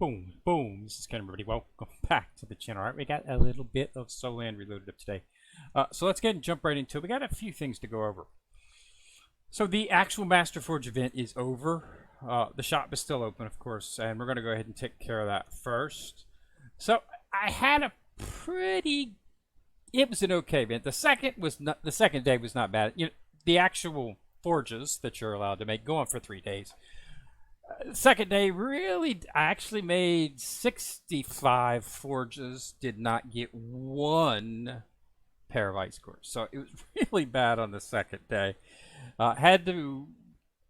Boom, boom. This is Ken, everybody. Welcome back to the channel. All right, we got a little bit of Solan Reloaded up today. So let's get and jump right into it. We got a few things to go over. So the actual Master Forge event is over. The shop is still open, of course, and we're going to go ahead and take care of that first. So I had a pretty... It was an okay event. The second day was not bad. You know, the actual forges that you're allowed to make go on for 3 days. Second day, really, I actually made 65 forges, did not get one pair of ice cores. So it was really bad on the second day. Had to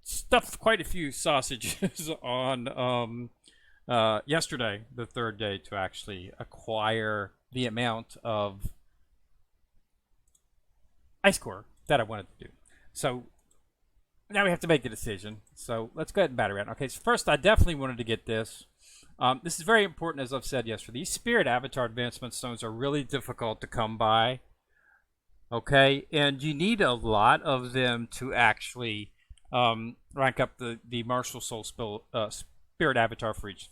stuff quite a few sausages on yesterday, the third day, to actually acquire the amount of ice core that I wanted to do. So now we have to make a decision. So let's go ahead and bat around. Okay, so first I definitely wanted to get this. This is very important, as I've said yesterday. These Spirit Avatar Advancement Stones are really difficult to come by. Okay, and you need a lot of them to actually rank up the Martial Soul Spirit Avatar for each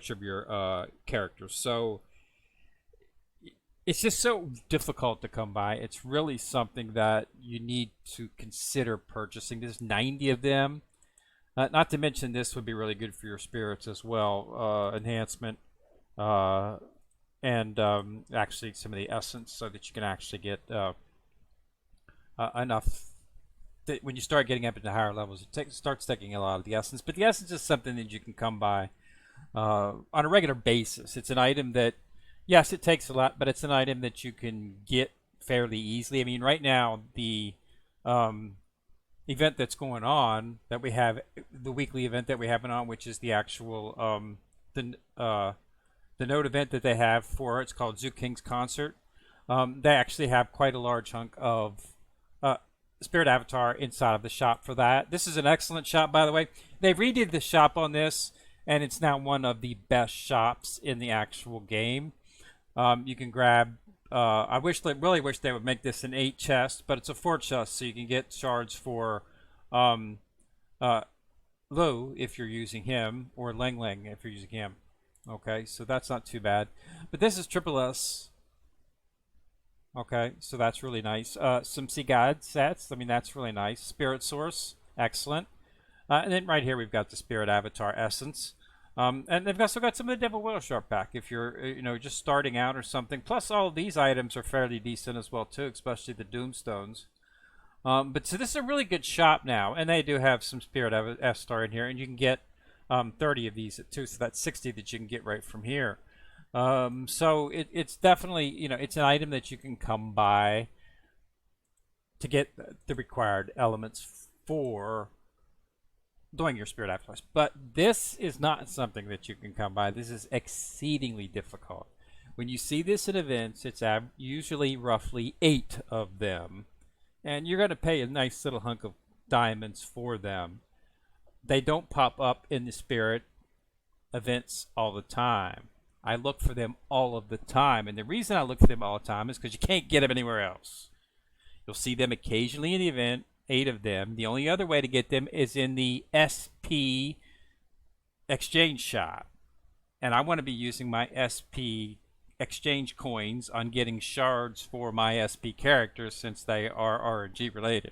of your characters. So it's just so difficult to come by. It's really something that you need to consider purchasing. There's 90 of them. Not to mention, this would be really good for your spirits as well. Enhancement. And actually some of the essence, so that you can actually get enough. That when you start getting up into higher levels, it starts taking a lot of the essence. But the essence is something that you can come by on a regular basis. It's an item that, yes, it takes a lot, but it's an item that you can get fairly easily. I mean, right now, the event that's going on, that we have, the weekly event that we have on, which is the actual, the node event that they have for, it's called Zoo King's Concert. They actually have quite a large hunk of Spirit Avatar inside of the shop for that. This is an excellent shop, by the way. They redid the shop on this, and it's now one of the best shops in the actual game. You can grab, I really wish they would make this an 8 chest, but it's a 4 chest, so you can get shards for Lu if you're using him, or Leng Leng if you're using him. Okay, so that's not too bad. But this is Triple S. Okay, so that's really nice. Some Sea God sets, I mean, that's really nice. Spirit Source, excellent. And then right here we've got the Spirit Avatar Essence. And they've also got some of the Devil Whale Shark pack if you're just starting out or something. Plus all of these items are fairly decent as well too, especially the Doomstones. But so this is a really good shop now, and they do have some Spirit S-Star in here, and you can get 30 of these too, so that's 60 that you can get right from here. So it's definitely, it's an item that you can come by to get the required elements for doing your Spirit Avatars. But this is not something that you can come by. This is exceedingly difficult. When you see this at events, it's usually roughly 8 of them, and you're going to pay a nice little hunk of diamonds for them. They don't pop up in the Spirit events all the time. I look for them all of the time, and the reason I look for them all the time is because you can't get them anywhere else. You'll see them occasionally in the event, 8 of them. The only other way to get them is in the SP exchange shop, and I want to be using my SP exchange coins on getting shards for my SP characters, since they are RNG related.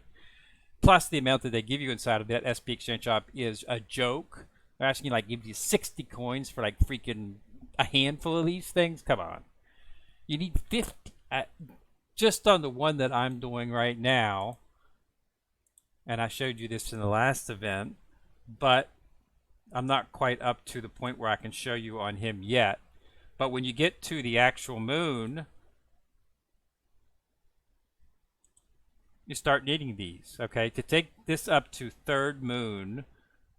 Plus, the amount that they give you inside of that SP exchange shop is a joke. They're asking you, like, give you 60 coins for, like, freaking a handful of these things. Come on. You need 50. Just on the one that I'm doing right now, and I showed you this in the last event, but I'm not quite up to the point where I can show you on him yet. But when you get to the actual moon, you start needing these. Okay, to take this up to 3rd moon,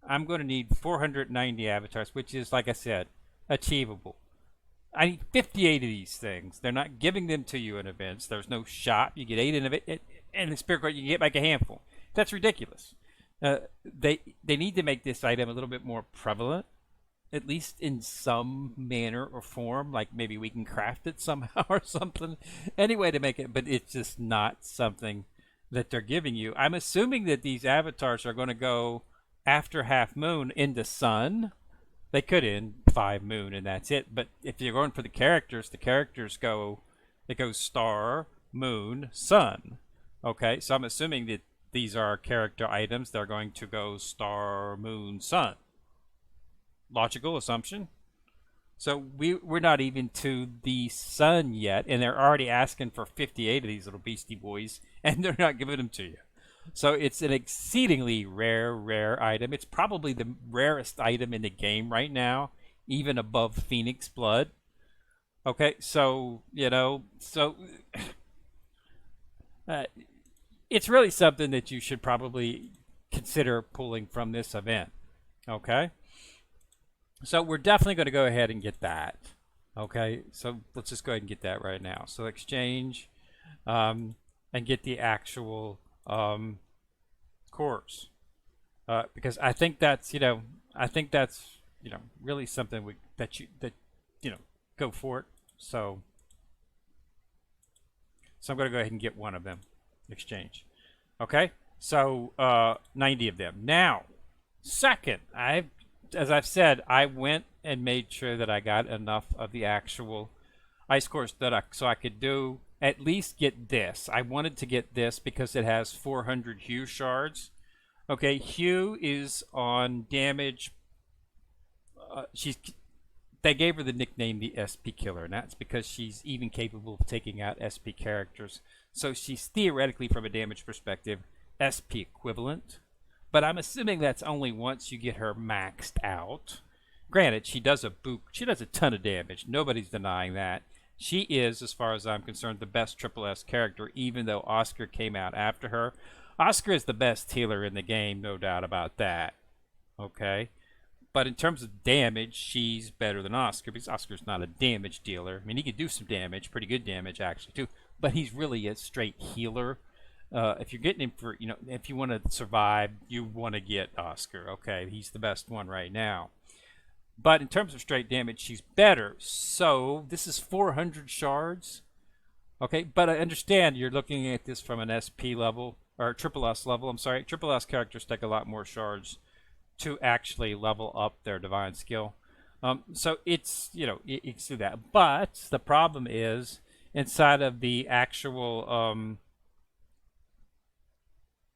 I'm going to need 490 avatars, which is, like I said, achievable. I need 58 of these things. They're not giving them to you in events. There's no shop. You get 8 in it, and the Spirit Card you can get like a handful. That's ridiculous. They need to make this item a little bit more prevalent, at least in some manner or form. Like maybe we can craft it somehow or something. Any way to make it, but it's just not something that they're giving you. I'm assuming that these avatars are going to go after half moon into sun, They could end 5 moon and that's it. But if you're going for the characters go, it goes star, moon, sun. Okay, so I'm assuming that these are character items. They're going to go star, moon, sun. Logical assumption. So we're not even to the sun yet, and they're already asking for 58 of these little beastie boys, and they're not giving them to you. So it's an exceedingly rare item. It's probably the rarest item in the game right now, even above Phoenix Blood. Okay, so, uh, it's really something that you should probably consider pulling from this event. Okay? So we're definitely going to go ahead and get that. Okay, so let's just go ahead and get that right now. So exchange and get the actual cores. Because I think that's, really something that go for it. So I'm going to go ahead and get one of them. Exchange. Okay, so 90 of them. Now, second, as I've said, I went and made sure that I got enough of the actual ice cores so I could do at least get this. I wanted to get this because it has 400 Hue shards. Okay, Hue is on damage. They gave her the nickname the SP Killer, and that's because she's even capable of taking out SP characters. So she's theoretically, from a damage perspective, SP equivalent. But I'm assuming that's only once you get her maxed out. Granted, she does a ton of damage. Nobody's denying that. She is, as far as I'm concerned, the best Triple S character, even though Oscar came out after her. Oscar is the best healer in the game, no doubt about that. Okay? But in terms of damage, she's better than Oscar, because Oscar's not a damage dealer. I mean, he could do some damage, pretty good damage, actually, too. But he's really a straight healer. If you're getting him for, if you want to survive, you want to get Oscar. Okay, he's the best one right now. But in terms of straight damage, she's better. So this is 400 shards. Okay, but I understand you're looking at this from an SP level, or Triple S level. I'm sorry, Triple S characters take a lot more shards to actually level up their divine skill. So it's, it's do that. But the problem is inside of the actual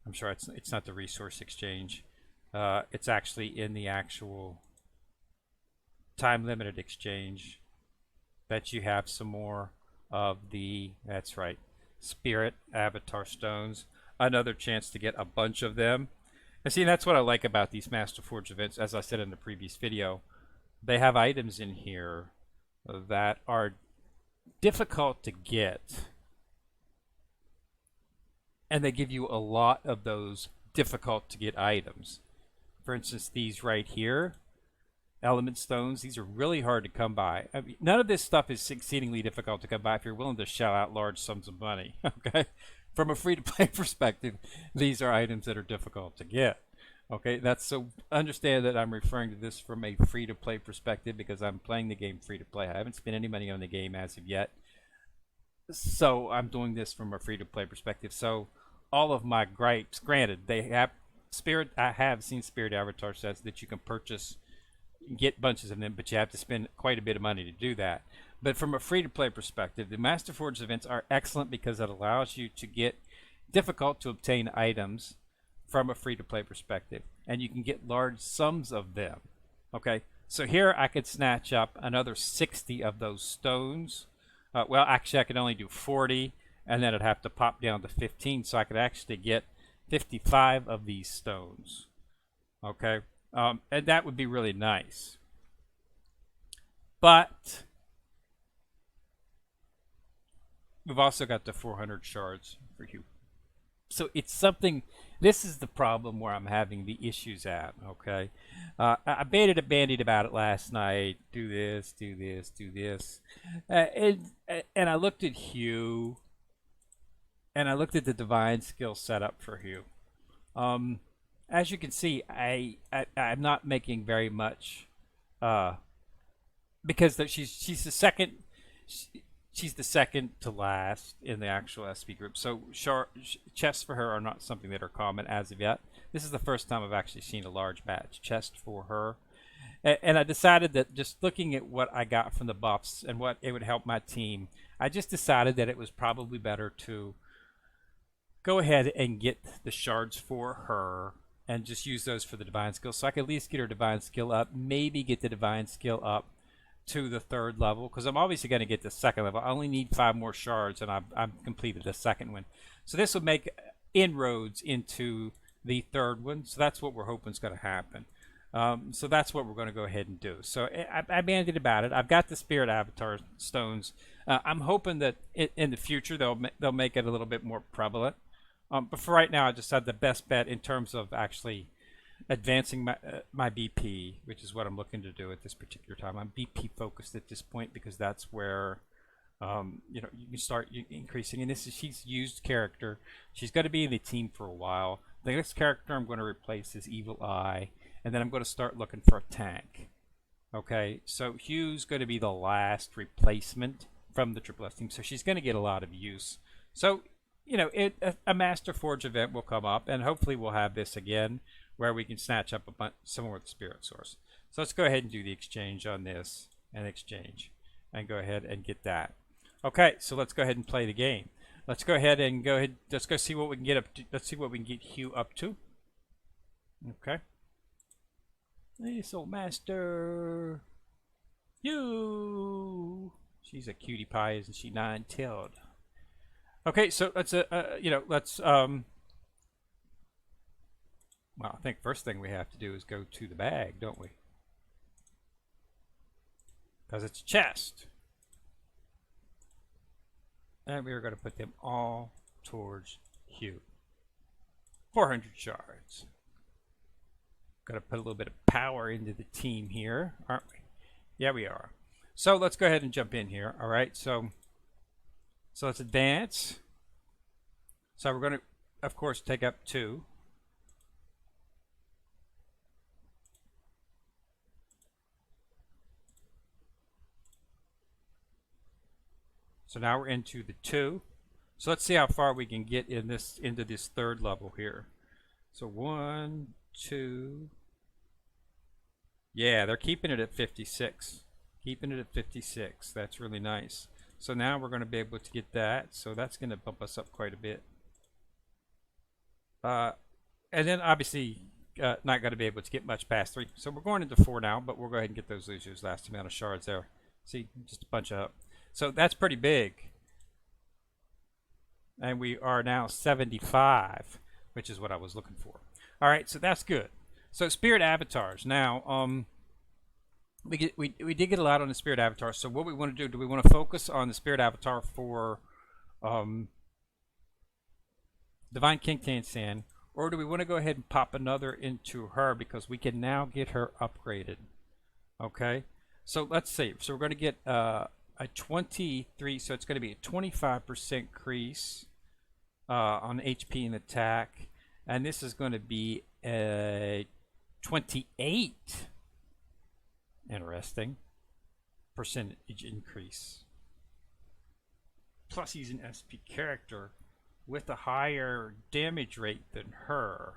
I'm sure it's not the resource exchange. It's actually in the actual time limited exchange that you have some more of the, that's right, spirit avatar stones. Another chance to get a bunch of them. And see, that's what I like about these Master Forge events. As I said in the previous video, they have items in here that are difficult to get. And they give you a lot of those difficult to get items. For instance, these right here, element stones, these are really hard to come by. I mean, none of this stuff is exceedingly difficult to come by if you're willing to shell out large sums of money. Okay, from a free-to-play perspective, these are items that are difficult to get. Okay, so understand that I'm referring to this from a free-to-play perspective because I'm playing the game free-to-play. I haven't spent any money on the game as of yet. So I'm doing this from a free-to-play perspective. So all of my gripes, granted, they have Spirit. I have seen Spirit Avatar sets that you can purchase, get bunches of them, but you have to spend quite a bit of money to do that. But from a free-to-play perspective, the Master Forge events are excellent because it allows you to get difficult to obtain items from a free-to-play perspective, and you can get large sums of them. Okay, so here I could snatch up another 60 of those stones. Well, actually, I could only do 40, and then I'd have to pop down to 15, so I could actually get 55 of these stones. Okay, and that would be really nice. But we've also got the 400 shards for you. So it's something, this is the problem where I'm having the issues at, okay? I bandied about it last night. Do this, do this, do this. And I looked at Hue, and I looked at the divine skill setup for Hue. As you can see, I'm not making very much, because she's the second. She's the second to last in the actual SP group. So chests for her are not something that are common as of yet. This is the first time I've actually seen a large batch chest for her. And I decided that just looking at what I got from the buffs and what it would help my team, I just decided that it was probably better to go ahead and get the shards for her and just use those for the divine skill, so I can at least get her divine skill up, maybe get the divine skill up to the 3rd level, because I'm obviously going to get the 2nd level. I only need 5 more shards and I've completed the 2nd one. So this will make inroads into the 3rd one, so that's what we're hoping is going to happen. So that's what we're going to go ahead and do. So I bandied about it. I've got the Spirit Avatar stones. I'm hoping that in the future they'll make it a little bit more prevalent. But for right now, I just had the best bet in terms of actually advancing my BP, which is what I'm looking to do at this particular time. I'm BP focused at this point because that's where you can start increasing. And she's used character. She's going to be in the team for a while. The next character I'm going to replace is Evil Eye, and then I'm going to start looking for a tank. Okay, so Hugh's going to be the last replacement from the Triple S team, so she's going to get a lot of use. So a Master Forge event will come up, and hopefully we'll have this again where we can snatch up some more of the Spirit Source. So let's go ahead and do the exchange on this, and exchange, and go ahead and get that. Okay, so let's go ahead and play the game. Let's go ahead and let's go see what we can get up to. Let's see what we can get Hugh up to. Okay. This old Master Hugh. She's a cutie pie, isn't she? 9-tailed. Okay, so let's well, I think first thing we have to do is go to the bag, don't we? Because it's a chest. And we are going to put them all towards Hugh. 400 shards. Got to put a little bit of power into the team here, aren't we? Yeah, we are. So let's go ahead and jump in here. All right, so let's advance. So we're going to, of course, take up 2. So now we're into the 2. So let's see how far we can get into this 3rd level here. So 1, 2. Yeah, they're keeping it at 56. Keeping it at 56. That's really nice. So now we're going to be able to get that. So that's going to bump us up quite a bit. And then obviously not going to be able to get much past 3. So we're going into 4 now, but we'll go ahead and get those losers. Last amount of shards there. See, just a bunch up. So that's pretty big. And we are now 75, which is what I was looking for. All right, so that's good. So Spirit Avatars. Now, we did get a lot on the Spirit Avatar. So what we want to do we want to focus on the Spirit Avatar for Divine King San, or do we want to go ahead and pop another into her because we can now get her upgraded? Okay, so let's see. So we're going to get a 23, so it's going to be a 25% increase on HP and attack, and this is going to be a 28. Interesting percentage increase. Plus, he's an SP character with a higher damage rate than her.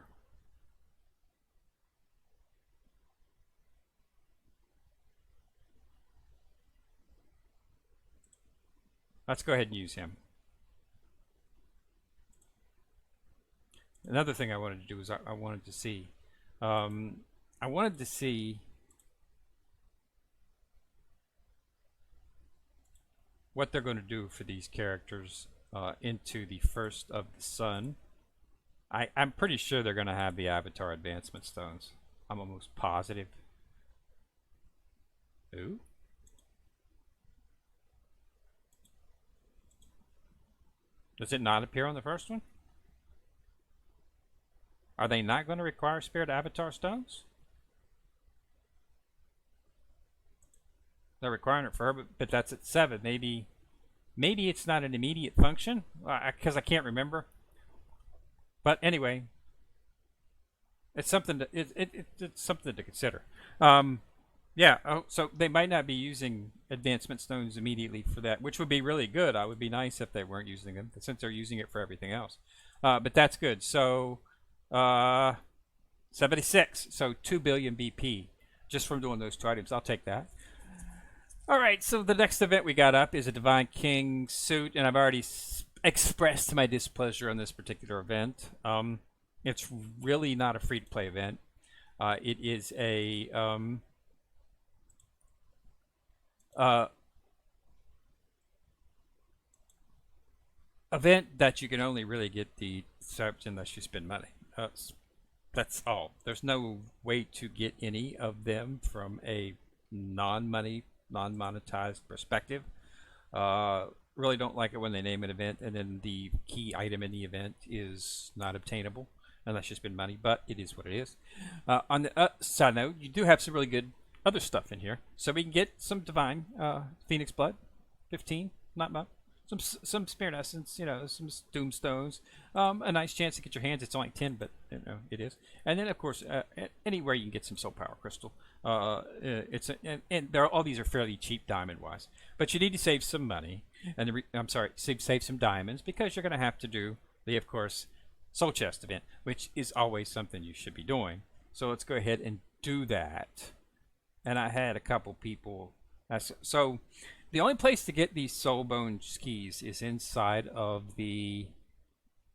Let's go ahead and use him. Another thing I wanted to do is I wanted to see what they're going to do for these characters into the First of the Sun. I'm pretty sure they're going to have the Avatar Advancement Stones. I'm almost positive. Ooh. Does it not appear on the first one? Are they not going to require Spirit Avatar Stones? They're requiring it for her, but that's at 7. Maybe it's not an immediate function because I can't remember. But anyway, it's something to it's something to consider. Yeah. Oh, so they might not be using advancement stones immediately for that, which would be really good. It would be nice if they weren't using them, since they're using it for everything else. But that's good. So 76. So 2 billion BP. just from doing those two items. I'll take that. All right, so the next event we got up is a Divine King suit, and I've already expressed my displeasure on this particular event. It's really not a free-to-play event. It is a event that you can only really get the subs unless you spend money. That's all. There's no way to get any of them from a non-money, non-monetized perspective. Really don't like it when they name an event and then the key item in the event is not obtainable unless you spend money, but it is what it is. On the side note, you do have some really good other stuff in here. So we can get some Divine Phoenix Blood, 15, not much. Some Spirit Essence, you know, some Doomstones. A nice chance to get your hands. It's only 10, but you know it is. And then of course, anywhere you can get some Soul Power Crystal. And all these are fairly cheap diamond wise, but you need to save some money. And I'm sorry, save some diamonds because you're going to have to do the, of course, Soul Chest event, which is always something you should be doing. So let's go ahead and do that. And I had a couple people ask. So the only place to get these Soulbone keys is inside of the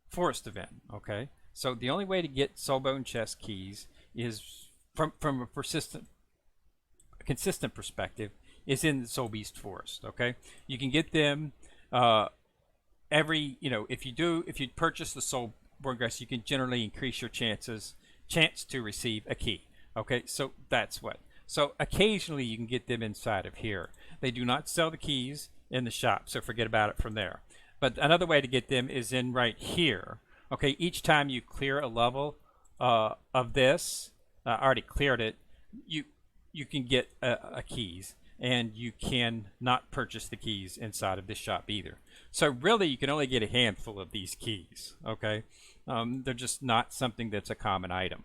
Forest event. Okay, so the only way to get Soulbone chest keys is from a consistent perspective is in the Soul Beast Forest. Okay, you can get them every, you know, if you purchase the Soulborn Grass, you can generally increase your chance to receive a key. Okay, so that's what. So occasionally you can get them inside of here. They do not sell the keys in the shop, so forget about it from there. But another way to get them is in right here. Okay, each time you clear a level of this, I already cleared it, you can get keys, and you can not purchase the keys inside of this shop either. So really you can only get a handful of these keys. Okay, they're just not something that's a common item.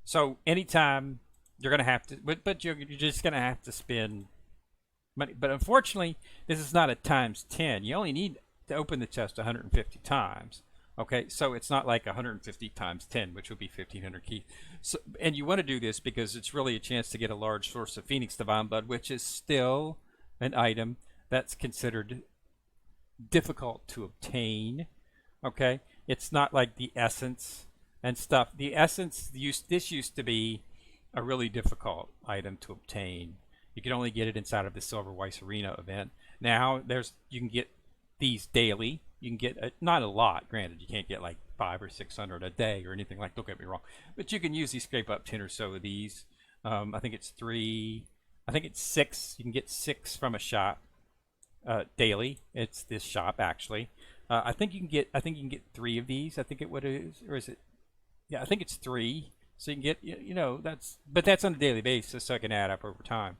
So anytime you're going to have to, but you're just going to have to spend money. But unfortunately, this is not a times 10. You only need to open the chest 150 times. Okay, so it's not like 150 times 10, which would be 1,500 keys. So, and you want to do this because it's really a chance to get a large source of Phoenix Divine Blood, which is still an item that's considered difficult to obtain. Okay, it's not like the essence and stuff. The essence, this used to be a really difficult item to obtain. You can only get it inside of the Silver Weiss Arena event. Now you can get these daily. You can get not a lot. Granted, you can't get like 500 or 600 a day or anything like. Don't get me wrong, but you can usually scrape up 10 or so of these. I think it's 3. I think it's 6. You can get 6 from a shop daily. It's this shop actually. I think you can get 3 of these. I think it what it is, or is it? Yeah, I think it's 3. So you can get, you know, that's on a daily basis, so it can add up over time.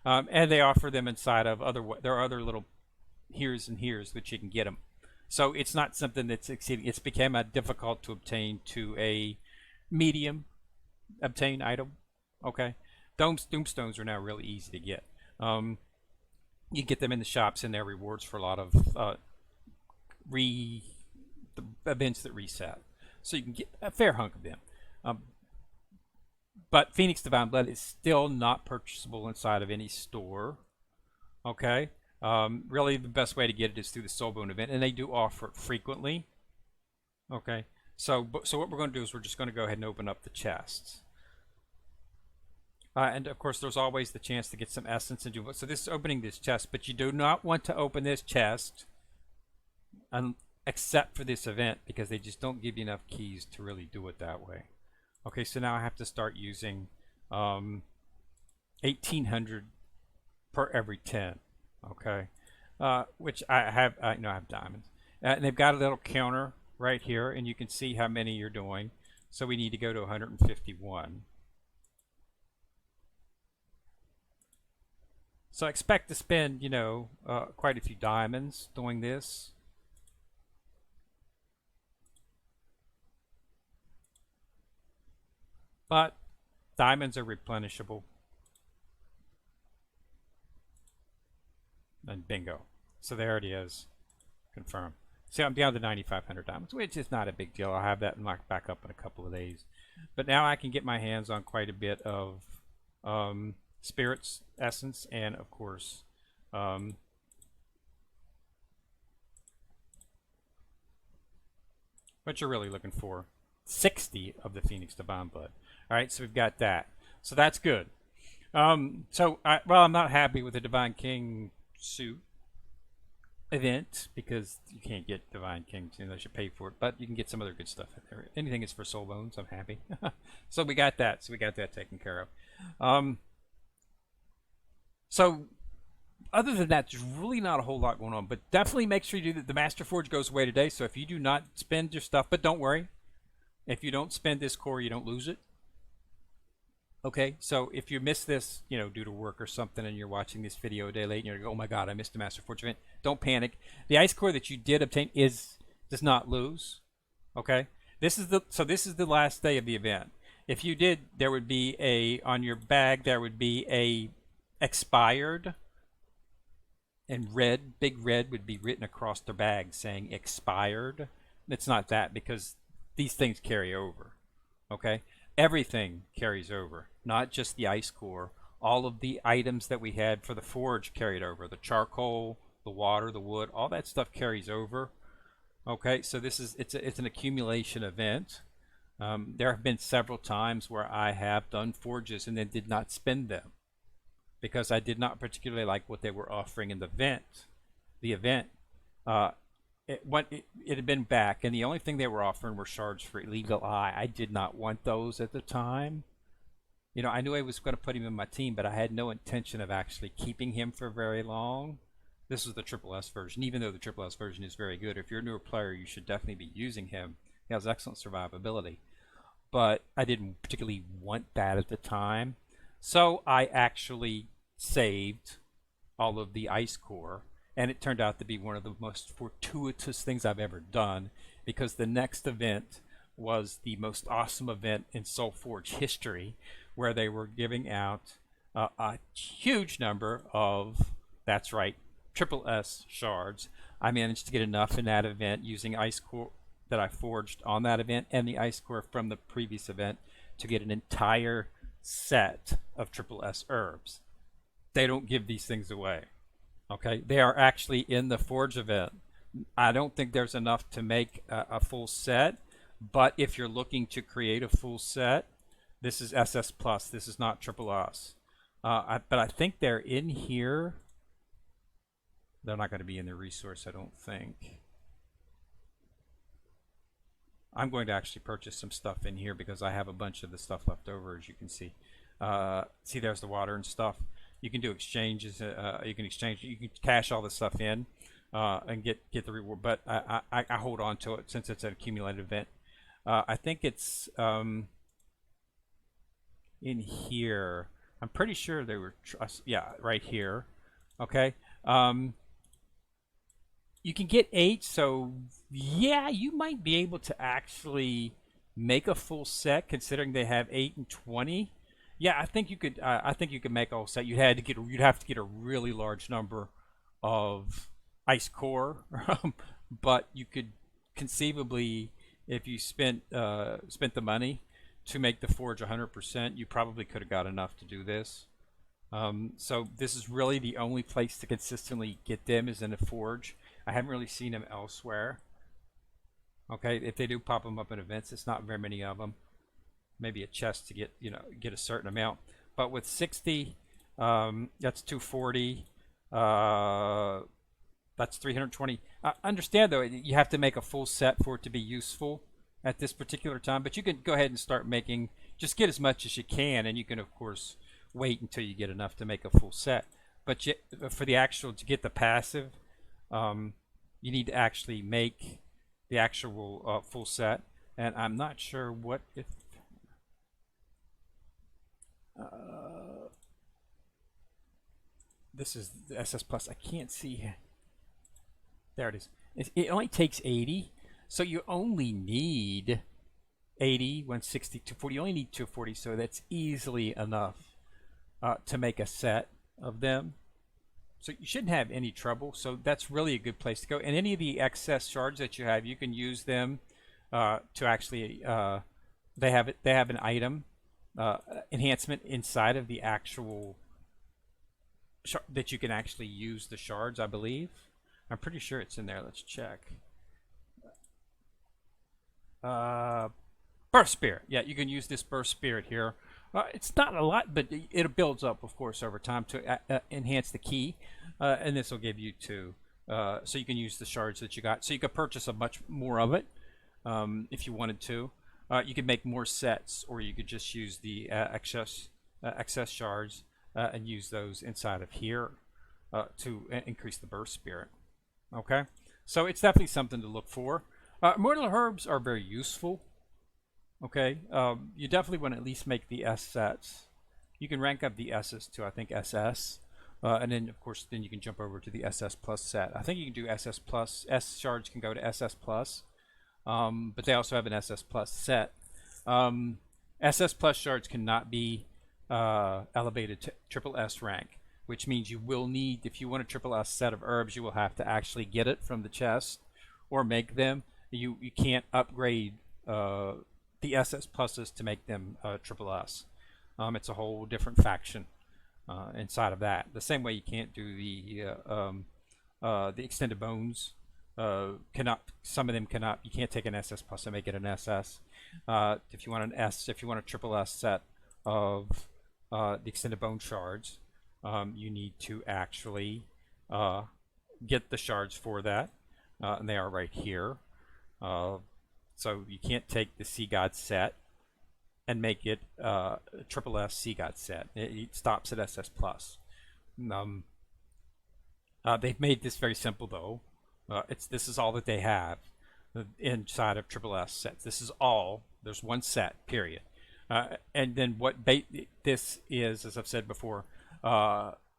And they offer them inside of there are other little here's and here's which you can get them. So it's not something that's exceeding. It's become a difficult to obtain to a medium obtain item. Okay, Doomstones are now really easy to get. You get them in the shops, and they're rewards for a lot of the events that reset. So you can get a fair hunk of them. But Phoenix Divine Blood is still not purchasable inside of any store. Okay, really the best way to get it is through the Soulbone event, and they do offer it frequently. Okay, so what we're going to do is we're just going to go ahead and open up the chests. And of course, there's always the chance to get some essence and do. So this is opening this chest, but you do not want to open this chest except for this event because they just don't give you enough keys to really do it that way. Okay, so now I have to start using 1,800 per every 10. Okay, which I have diamonds, and they've got a little counter right here, and you can see how many you're doing. So we need to go to 151. So I expect to spend, you know, quite a few diamonds doing this. But diamonds are replenishable. And bingo. So there it is. Confirmed. See, I'm down to 9,500 diamonds, which is not a big deal. I'll have that locked back up in a couple of days. But now I can get my hands on quite a bit of Spirit's Essence, and of course, um, what you're really looking for, 60 of the Phoenix Divine Blood. All right, so we've got that. So that's good. I'm not happy with the Divine King suit event because you can't get Divine Kings unless you pay for it, but you can get some other good stuff in there. Anything is for Soul Bones, I'm happy. So we got that. So we got that taken care of. So other than that, there's really not a whole lot going on, but definitely make sure you do that. The Master Forge goes away today, so if you do not spend your stuff, but don't worry, if you don't spend this core, you don't lose it. Okay, so if you miss this, due to work or something, and you're watching this video a day late, and you're like, oh my god, I missed the Master Forge event, don't panic. The ice core that you did obtain does not lose. Okay, this is the last day of the event. If you did, there would be on your bag, there would be a expired, and red, big red, would be written across the bag saying expired. It's not that, because these things carry over. Okay, everything carries over, not just the ice core. All of the items that we had for the forge carried over. The charcoal, the water, the wood, all that stuff carries over. Okay, so it's an accumulation event. There have been several times where I have done forges and then did not spend them because I did not particularly like what they were offering in the event. It had been back, and the only thing they were offering were shards for Illegal Eye. I did not want those at the time. I knew I was going to put him in my team, but I had no intention of actually keeping him for very long. This was the Triple S version, even though the Triple S version is very good. If you're a newer player, you should definitely be using him. He has excellent survivability. But I didn't particularly want that at the time. So I actually saved all of the ice core, and it turned out to be one of the most fortuitous things I've ever done, because the next event was the most awesome event in SoulForge history, where they were giving out a huge number of, that's right, Triple S shards. I managed to get enough in that event using ice core that I forged on that event and the ice core from the previous event to get an entire set of Triple S herbs. They don't give these things away. Okay, they are actually in the forge event. I don't think there's enough to make a full set, but if you're looking to create a full set, this is SS plus. This is not Triple S. But I think they're in here. They're not going to be in the resource, I don't think. I'm going to actually purchase some stuff in here because I have a bunch of the stuff left over, as you can see. See, there's the water and stuff. You can do exchanges. You can cash all this stuff in and get the reward. But I hold on to it since it's an accumulated event. I think it's in here. I'm pretty sure they were. Yeah, right here. Okay. You can get 8, so yeah, you might be able to actually make a full set, considering they have 8 and 20. Yeah, I think you could. I think you could make a whole set. You'd have to get a really large number of ice core, but you could conceivably, if you spent the money to make the forge 100%, you probably could have got enough to do this. So this is really the only place to consistently get them is in a forge. I haven't really seen them elsewhere. Okay, if they do pop them up in events, it's not very many of them. Maybe a chest to get a certain amount. But with 60, that's 240. That's 320. Understand though, you have to make a full set for it to be useful at this particular time. But you can go ahead and start making. Just get as much as you can, and you can of course wait until you get enough to make a full set. But to get the passive, you need to actually make the actual full set. And I'm not sure what if. This is the SS Plus. I can't see. There it is. It only takes 80, so you only need 80, 160, 240. You only need 240, so that's easily enough to make a set of them. So you shouldn't have any trouble. So that's really a good place to go. And any of the excess shards that you have, you can use them to actually. They have an item enhancement inside of the actual that you can actually use the shards, I believe. I'm pretty sure it's in there. Let's check. Burst Spirit. Yeah, you can use this Burst Spirit here. It's not a lot, but it builds up, of course, over time to enhance the key, and this will give you two. So you can use the shards that you got. So you could purchase a much more of it if you wanted to. You could make more sets, or you could just use the excess shards and use those inside of here to increase the Burst Spirit. Okay, so it's definitely something to look for. Mortal Herbs are very useful. Okay, you definitely want to at least make the S sets. You can rank up the S's to, I think, SS. And then, of course, then you can jump over to the SS Plus set. I think you can do SS Plus. S shards can go to SS Plus. But they also have an SS Plus set. SS Plus shards cannot be elevated to triple S rank, which means you will need, if you want a triple S set of herbs, you will have to actually get it from the chest or make them. You can't upgrade the SS Pluses to make them triple S. It's a whole different faction inside of that. The same way you can't do the extended bones. Cannot, some of them cannot. You can't take an SS Plus and make it an SS. If you want an S, if you want a triple S set of the extended bone shards, you need to actually get the shards for that, and they are right here. So you can't take the Sea God set and make it a triple S Sea God set. It stops at SS Plus. They've made this very simple though. This is all that they have inside of triple S sets. This is all. There's one set, period. And then what this is, as I've said before,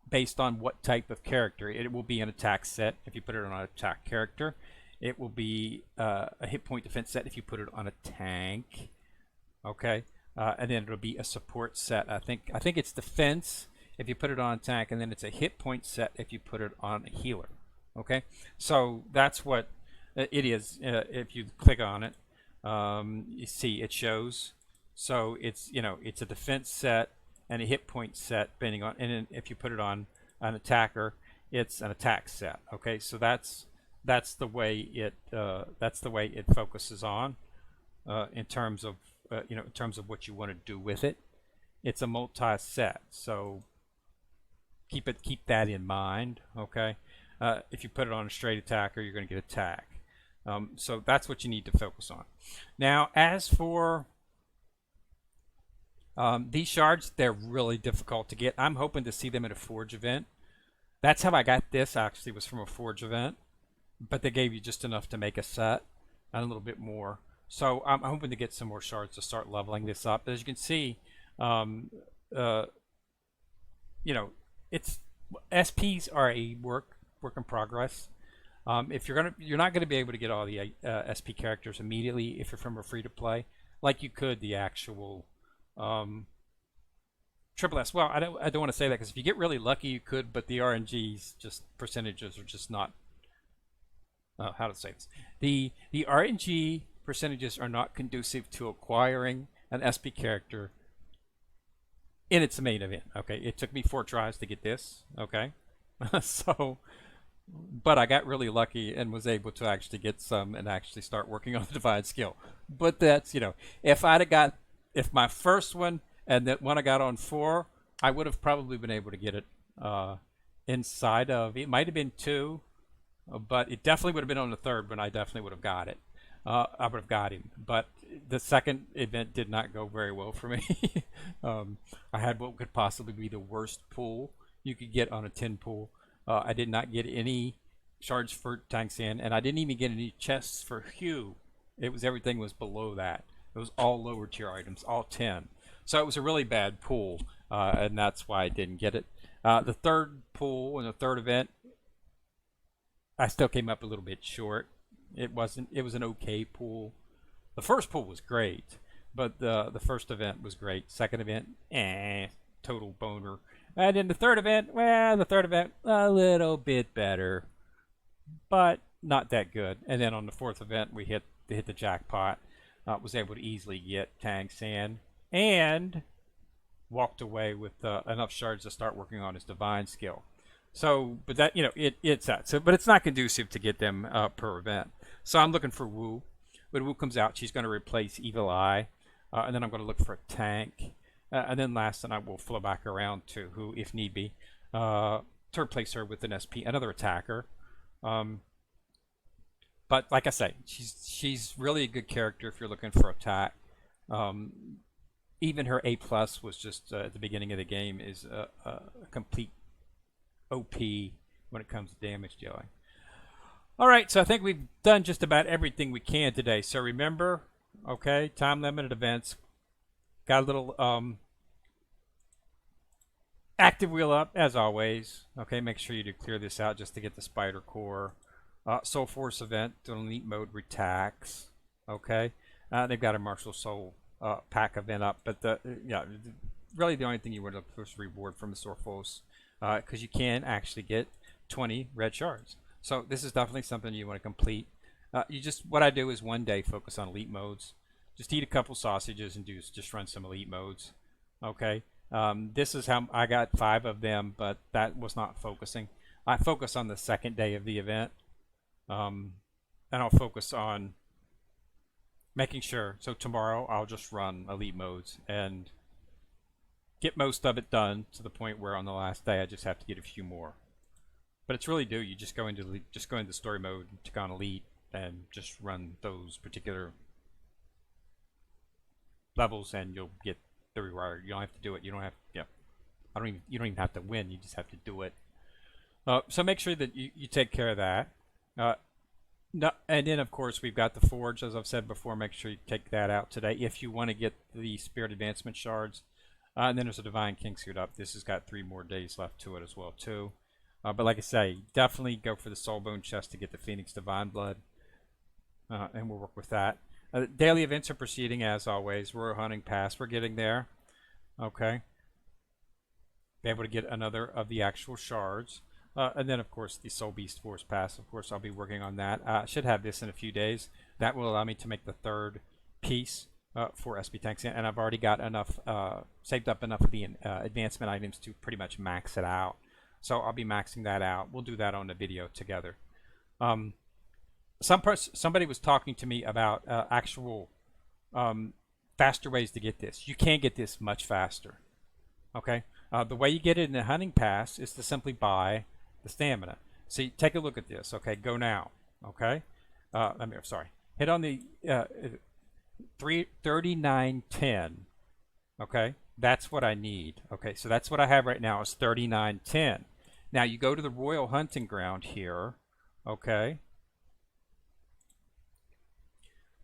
based on what type of character. It will be an attack set if you put it on an attack character. It will be a hit point defense set if you put it on a tank. Okay, and then it'll be a support set. I think it's defense if you put it on a tank, and then it's a hit point set if you put it on a healer. Okay, so that's what it is. If you click on it, you see it shows. So it's it's a defense set and a hit point set, depending on. And then if you put it on an attacker, it's an attack set. Okay, so that's the way it focuses on in terms of in terms of what you want to do with it. It's a multi-set, so keep that in mind. Okay, if you put it on a straight attacker, you're going to get attack. So that's what you need to focus on. Now, as for these shards, they're really difficult to get. I'm hoping to see them at a Forge event. That's how I got this. Actually, was from a Forge event, but they gave you just enough to make a set and a little bit more. So I'm hoping to get some more shards to start leveling this up. As you can see, it's SPs are a work in progress. If you're not gonna be able to get all the SP characters immediately if you're from a free to play, like you could the actual triple S. Well, I don't want to say that because if you get really lucky, you could, but the RNGs just percentages are just not. How to say this? The RNG percentages are not conducive to acquiring an SP character in its main event. Okay, it took me 4 tries to get this. Okay, so, but I got really lucky and was able to actually get some and actually start working on the divine skill. But that's if my first one and that one I got on 4, I would have probably been able to get it inside of. It might have been 2, but it definitely would have been on the 3rd when I definitely would have got it. I would have got him, but the second event did not go very well for me. I had what could possibly be the worst pull you could get on a 10 pull. I did not get any shards for Tang San, and I didn't even get any chests for Hugh. Everything was below that. It was all lower tier items, all 10. So it was a really bad pull, and that's why I didn't get it. The 3rd pull in the 3rd event, I still came up a little bit short. It was an okay pull. The first pull was great, but the first event was great. Second event, total boner. And in the 3rd event, a little bit better, but not that good. And then on the 4th event, we hit the jackpot. Was able to easily get Tang San and walked away with enough shards to start working on his divine skill. So, but that, it's that. So, but it's not conducive to get them per event. So I'm looking for Wu. When Wu comes out, she's going to replace Evil Eye, and then I'm going to look for a tank, and then last, and I will flow back around to Wu if need be, to replace her with an SP, another attacker. But like I say, she's really a good character if you're looking for attack. Even her A plus was just at the beginning of the game is a complete OP when it comes to damage dealing. All right, so I think we've done just about everything we can today. So remember, okay, time limited events. Got a little active wheel up as always. Okay, make sure you do clear this out just to get the spider core. Soul Force event, elite mode retax. Okay, they've got a Martial Soul pack event up, but really the only thing you would have to reward from the Soul Force because you can actually get 20 red shards. So this is definitely something you want to complete. What I do is one day focus on elite modes. Just eat a couple sausages and just run some elite modes. Okay, this is how I got 5 of them, but that was not focusing. I focus on the second day of the event, and I'll focus on making sure. So tomorrow I'll just run elite modes and get most of it done to the point where on the last day I just have to get a few more. But it's really you just go into story mode, take on elite, and just run those particular levels, and you'll get the reward. You don't have to do it. You don't have you don't even have to win. You just have to do it. So make sure that you take care of that. And then of course we've got the forge, as I've said before. Make sure you take that out today if you want to get the spirit advancement shards. And then there's a divine king suit up. This has got 3 more days left to it as well too. But like I say, definitely go for the soul bone chest to get the Phoenix Divine Blood, and we'll work with that. Daily events are proceeding as always. Royal Hunting Pass, we're getting there. Okay, be able to get another of the actual shards, and then of course the Soul Beast Force Pass. Of course, I'll be working on that. I should have this in a few days. That will allow me to make the 3rd piece for SP Tanks, and I've already got enough saved up enough of the advancement items to pretty much max it out. So I'll be maxing that out. We'll do that on the video together. Somebody was talking to me about actual faster ways to get this. You can get this much faster. Okay, the way you get it in the hunting pass is to simply buy the stamina. See, take a look at this. Okay, go now. Okay, hit on the 3910. Okay, that's what I need. Okay, so that's what I have right now is 3910. Now you go to the Royal Hunting Ground here, okay?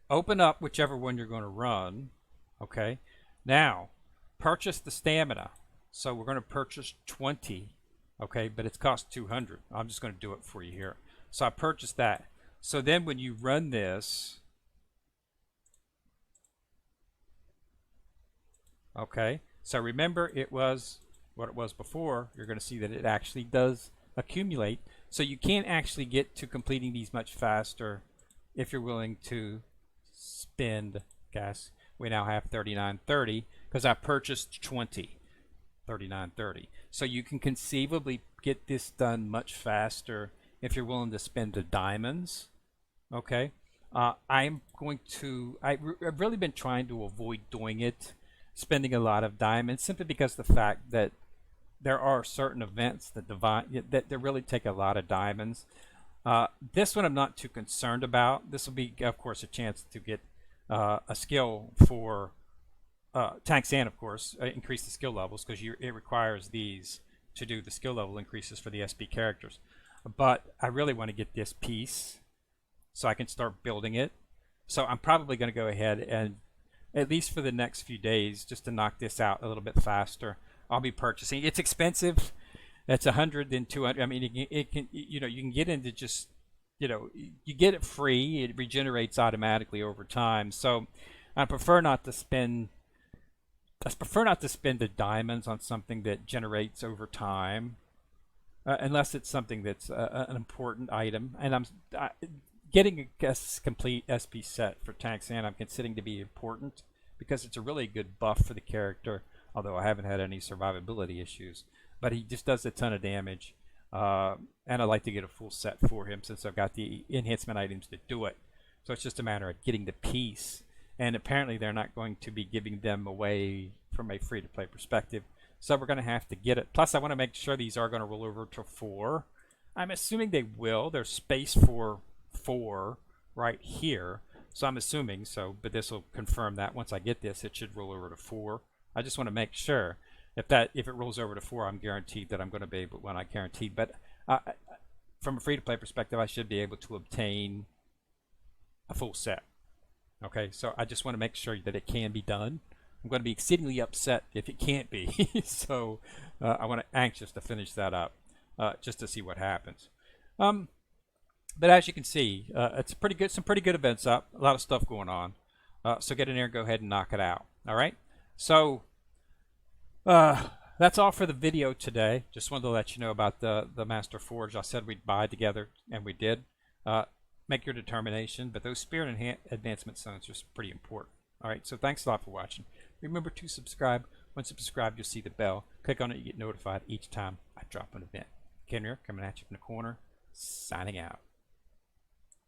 Open up whichever one you're going to run, okay? Now, purchase the stamina. So we're going to purchase 20, okay? But it's cost 200. I'm just going to do it for you here. So I purchased that. So then when you run this, okay? So remember it was what it was before. You're going to see that it actually does accumulate. So you can actually get to completing these much faster if you're willing to spend gas. We now have 3930 because I purchased 20. 3930. So you can conceivably get this done much faster if you're willing to spend the diamonds. Okay. I've really been trying to avoid doing it, spending a lot of diamonds, simply because of the fact that there are certain events that really take a lot of diamonds. This one I'm not too concerned about. This will be, of course, a chance to get a skill for tanks, and of course increase the skill levels, because it requires these to do the skill level increases for the SP characters. But I really want to get this piece so I can start building it. So I'm probably going to go ahead and, at least for the next few days, just to knock this out a little bit faster, I'll be purchasing. It's expensive. That's 100 then 200. I mean, it can you can get into just, you get it free. It regenerates automatically over time. So I prefer not to spend the diamonds on something that generates over time, unless it's something that's an important item. And getting a complete SP set for tanks, and I'm considering to be important because it's a really good buff for the character. although I haven't had any survivability issues. But he just does a ton of damage, and I'd like to get a full set for him since I've got the enhancement items to do it. So it's just a matter of getting the piece, and apparently they're not going to be giving them away from a free-to-play perspective. So we're going to have to get it. Plus, I want to make sure these are going to roll over to 4. I'm assuming they will. There's space for 4 right here. So I'm assuming so, but this will confirm that once I get this, it should roll over to 4. I just want to make sure. If it rolls over to 4, I'm guaranteed that I'm going to be able. Well, not guaranteed, but from a free-to-play perspective, I should be able to obtain a full set. Okay, so I just want to make sure that it can be done. I'm going to be exceedingly upset if it can't be. So I'm anxious to finish that up, just to see what happens. But as you can see, it's pretty good. Some pretty good events up. A lot of stuff going on. So get in there and go ahead and knock it out. All right. So that's all for the video today. Just wanted to let you know about the Master Forge. I said we'd buy together, and we did. Make your determination. But those Spirit Advancement Stones are pretty important. All right. So thanks a lot for watching. Remember to subscribe. Once you subscribe, you'll see the bell. Click on it. You get notified each time I drop an event. Ken here, coming at you from the corner. Signing out.